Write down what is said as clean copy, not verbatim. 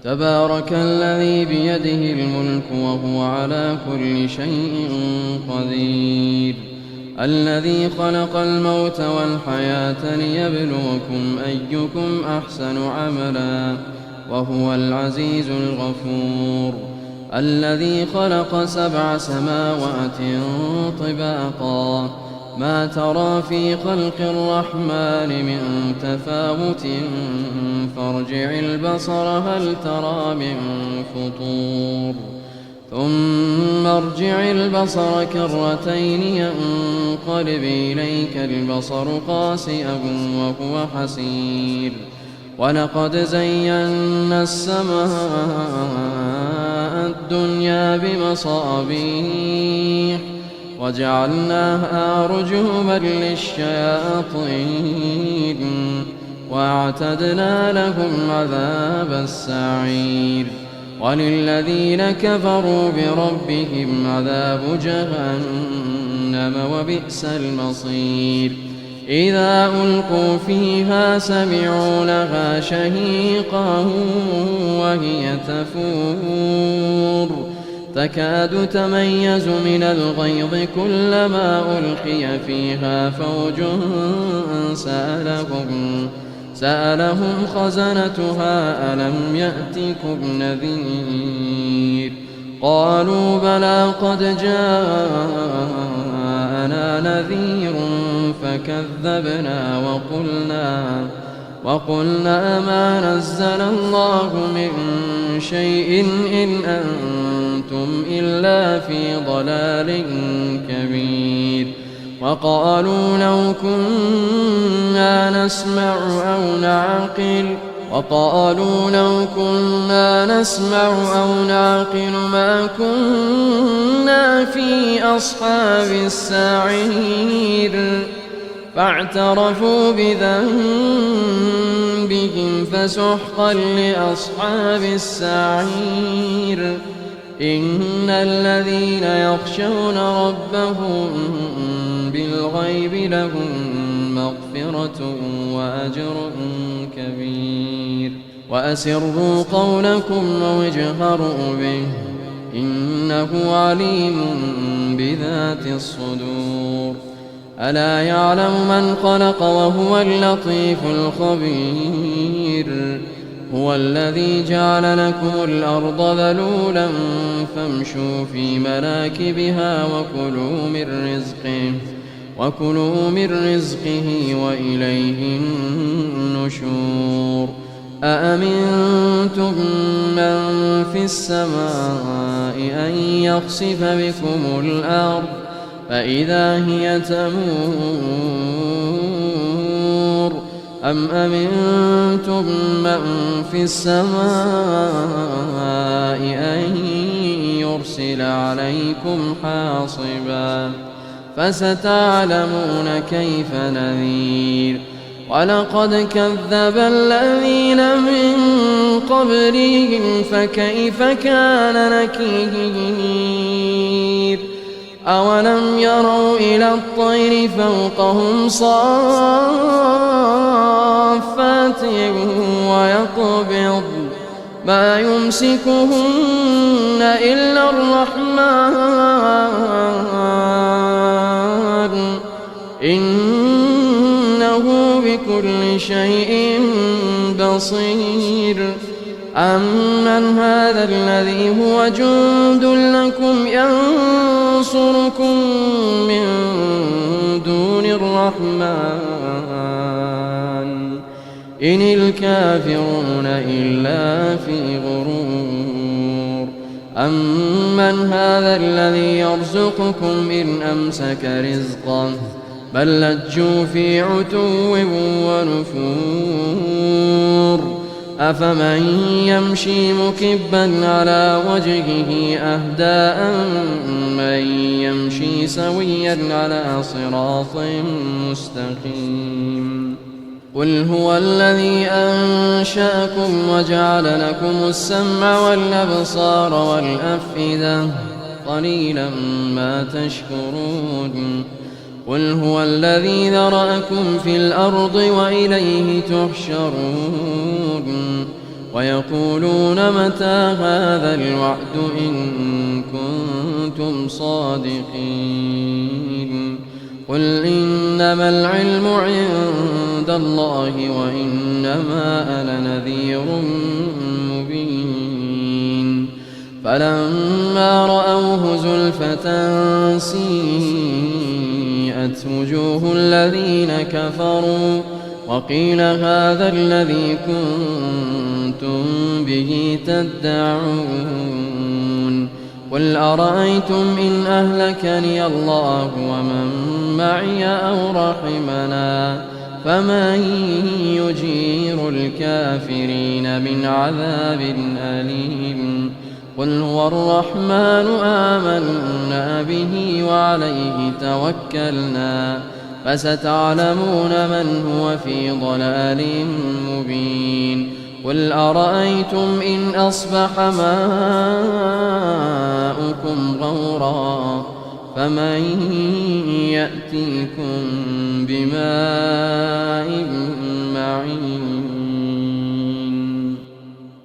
تبارك الذي بيده الملك وهو على كل شيء قدير. الذي خلق الموت والحياة ليبلوكم أيكم أحسن عملا وهو العزيز الغفور. الذي خلق 7 سماوات طباقا ما ترى في خلق الرحمن من تفاوت فارجع البصر هل ترى من فطور ثم ارجع البصر كرتين ينقلب إليك البصر خاسئا وهو حسير. ولقد زينا السماء الدنيا بمصابيح وجعلناها رجوما للشياطين واعتدنا لهم عذاب السعير. وللذين كفروا بربهم عذاب جهنم وبئس المصير. إذا ألقوا فيها سمعوا لها شهيقا وهي تفور تكاد تميز من الغيظ كلما ألقي فيها فوج سألهم خزنتها ألم يأتكم نذير قالوا بلى قد جاءنا نذير فكذبنا وقلنا ما نزل الله من شيء إن أنتم إلا في ضلال كبير. وقالوا لو كنا نسمع أو نعقل ما كنا في أصحاب السعير فاعترفوا بذنبهم فسحقا لأصحاب السعير. إن الذين يخشون ربهم بالغيب لهم مغفرة وأجر كبير. وأسروا قولكم أو اجهروا به إنه عليم بذات الصدور. ألا يعلم من خلق وهو اللطيف الخبير. هو الذي جعل لكم الأرض ذلولا فامشوا في مناكبها وكلوا من رزقه وإليه النشور. أأمنتم من في السماء أن يخسف بكم الأرض فإذا هي تمور أم أمنتم من في السماء أن يرسل عليكم حاصبا فستعلمون كيف نذير. ولقد كذب الذين من قبلهم فكيف كان نكير. أولم يروا إلى الطير فوقهم صافات ويقبض ما يمسكهن إلا الرحمن إنه بكل شيء بصير. أمن هذا الذي هو جند لكم ينصركم من دون الرحمن إن الكافرون إلا في غرور. أمن هذا الذي يرزقكم إن أمسك رزقه بل لجوا في عتو ونفور. أفمن يمشي مكبا على وجهه أهدى من يمشي سويا على صراط مستقيم. قل هو الذي أنشأكم وجعل لكم السمع والأبصار والأفئدة قليلا ما تشكرون. قل هو الذي ذرأكم في الأرض وإليه تحشرون. ويقولون متى هذا الوعد إن كنتم صادقين قل إنما العلم عند الله وإنما أنا نذير مبين فلما رأوه زلفة سيئت وجوه الذين كفروا وقيل هذا الذي كنتم به تدعون قل أرأيتم إن أهلكني الله ومن معي أو رحمنا فمن يجير الكافرين من عذاب أليم قل هو الرحمن آمنا به وعليه توكلنا فستعلمون من هو في ضلال مبين قل أرأيتم إن أصبح ماؤكم غورا فمن يأتيكم بماء